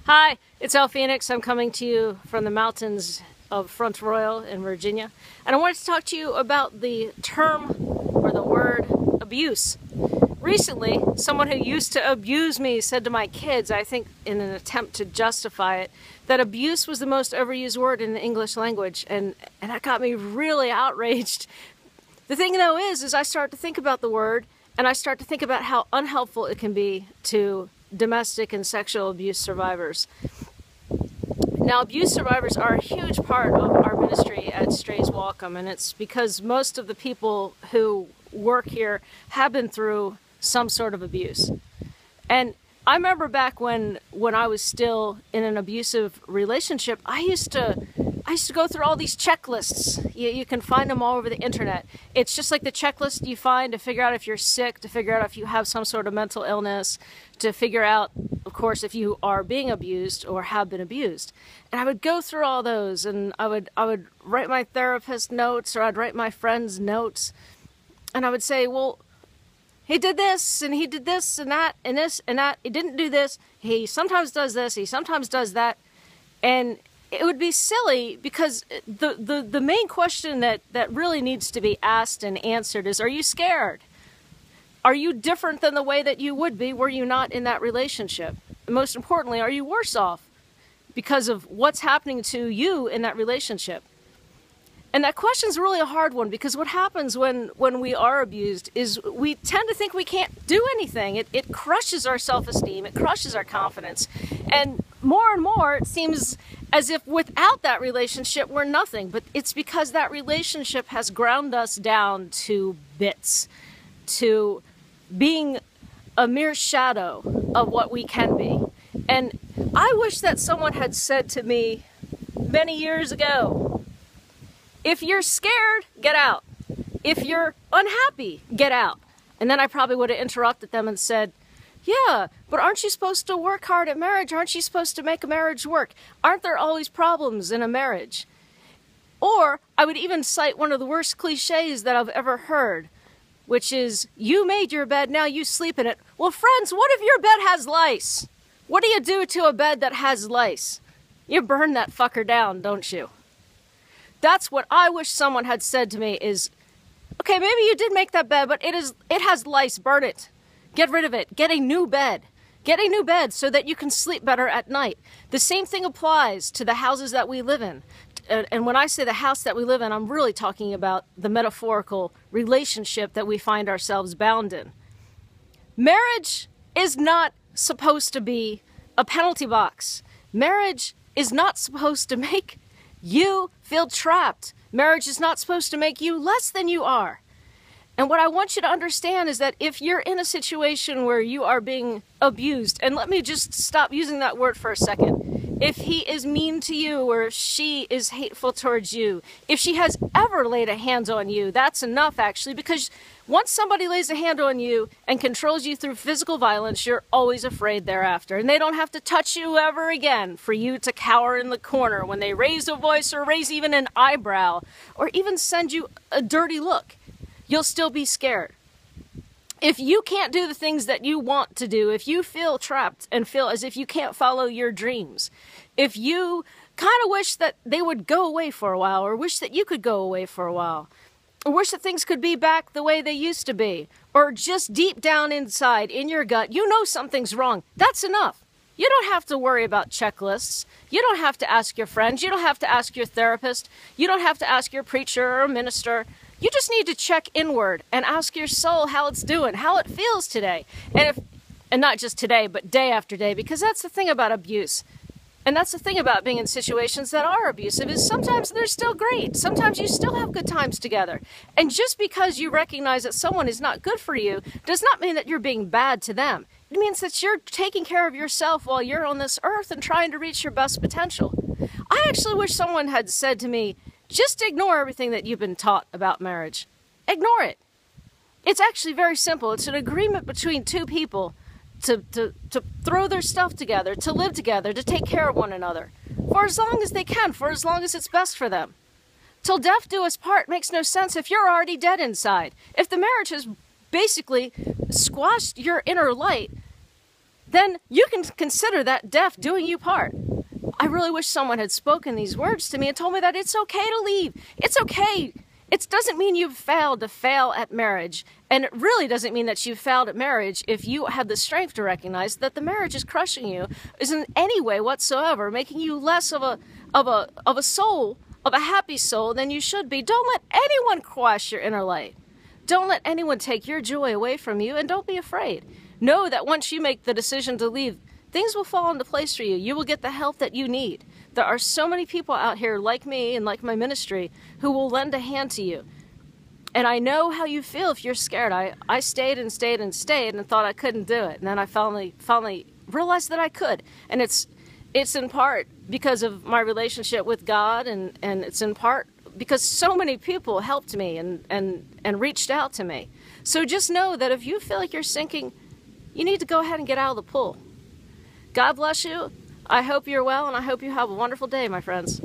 Hi, it's Al Phoenix. I'm coming to you from the mountains of Front Royal in Virginia. And I wanted to talk to you about the term or the word abuse. Recently, someone who used to abuse me said to my kids, I think in an attempt to justify it, that abuse was the most overused word in the English language. And that got me really outraged. The thing though is I start to think about the word and I start to think about how unhelpful it can be to domestic and sexual abuse survivors. Now, abuse survivors are a huge part of our ministry at Strays Welcome, and it's because most of the people who work here have been through some sort of abuse. And I remember back when I was still in an abusive relationship, I used to go through all these checklists. You can find them all over the internet. It's just like the checklist you find to figure out if you're sick, to figure out if you have some sort of mental illness, to figure out, of course, if you are being abused or have been abused. And I would go through all those, and I would write my therapist notes, or I'd write my friends notes, and I would say, well, he did this, and he did this, and that, and this, and that. He didn't do this. He sometimes does this. He sometimes does that. And it would be silly because the main question that really needs to be asked and answered is, are you scared? Are you different than the way that you would be were you not in that relationship? And most importantly, are you worse off because of what's happening to you in that relationship? And that question is really a hard one, because what happens when we are abused is we tend to think we can't do anything. It crushes our self-esteem. It crushes our confidence. And more, it seems as if without that relationship, we're nothing. But it's because that relationship has ground us down to bits, to being a mere shadow of what we can be. And I wish that someone had said to me many years ago, if you're scared, get out. If you're unhappy, get out. And then I probably would have interrupted them and said, yeah, but aren't you supposed to work hard at marriage? Aren't you supposed to make a marriage work? Aren't there always problems in a marriage? Or I would even cite one of the worst cliches that I've ever heard, which is, you made your bed, now you sleep in it. Well, friends, what if your bed has lice? What do you do to a bed that has lice? You burn that fucker down, don't you? That's what I wish someone had said to me is, okay, maybe you did make that bed, but it has lice, burn it. Get rid of it. Get a new bed. Get a new bed so that you can sleep better at night. The same thing applies to the houses that we live in. And when I say the house that we live in, I'm really talking about the metaphorical relationship that we find ourselves bound in. Marriage is not supposed to be a penalty box. Marriage is not supposed to make you feel trapped. Marriage is not supposed to make you less than you are. And what I want you to understand is that if you're in a situation where you are being abused, and let me just stop using that word for a second. If he is mean to you, or if she is hateful towards you, if she has ever laid a hand on you, that's enough actually, because once somebody lays a hand on you and controls you through physical violence, you're always afraid thereafter. And they don't have to touch you ever again for you to cower in the corner when they raise a voice or raise even an eyebrow or even send you a dirty look. You'll still be scared. If you can't do the things that you want to do, if you feel trapped and feel as if you can't follow your dreams, if you kind of wish that they would go away for a while, or wish that you could go away for a while, or wish that things could be back the way they used to be, or just deep down inside, in your gut, you know something's wrong, that's enough. You don't have to worry about checklists. You don't have to ask your friends. You don't have to ask your therapist. You don't have to ask your preacher or minister. You just need to check inward and ask your soul how it's doing, how it feels today. And not just today, but day after day, because that's the thing about abuse. And that's the thing about being in situations that are abusive, is sometimes they're still great. Sometimes you still have good times together. And just because you recognize that someone is not good for you does not mean that you're being bad to them. It means that you're taking care of yourself while you're on this earth and trying to reach your best potential. I actually wish someone had said to me, just ignore everything that you've been taught about marriage. Ignore it. It's actually very simple. It's an agreement between two people to throw their stuff together, to live together, to take care of one another. For as long as they can, for as long as it's best for them. Till death do us part makes no sense if you're already dead inside. If the marriage has basically squashed your inner light, then you can consider that death doing you part. I really wish someone had spoken these words to me and told me that it's okay to leave. It's okay. It doesn't mean you've failed to fail at marriage. And it really doesn't mean that you've failed at marriage if you have the strength to recognize that the marriage is crushing you, is in any way whatsoever making you less of a soul, of a happy soul than you should be. Don't let anyone quash your inner light. Don't let anyone take your joy away from you, and don't be afraid. Know that once you make the decision to leave, things will fall into place for you. You will get the help that you need. There are so many people out here like me and like my ministry who will lend a hand to you. And I know how you feel if you're scared. I stayed and stayed and stayed and thought I couldn't do it. And then I finally realized that I could. And it's in part because of my relationship with God, and it's in part because so many people helped me and reached out to me. So just know that if you feel like you're sinking, you need to go ahead and get out of the pool. God bless you. I hope you're well, and I hope you have a wonderful day, my friends.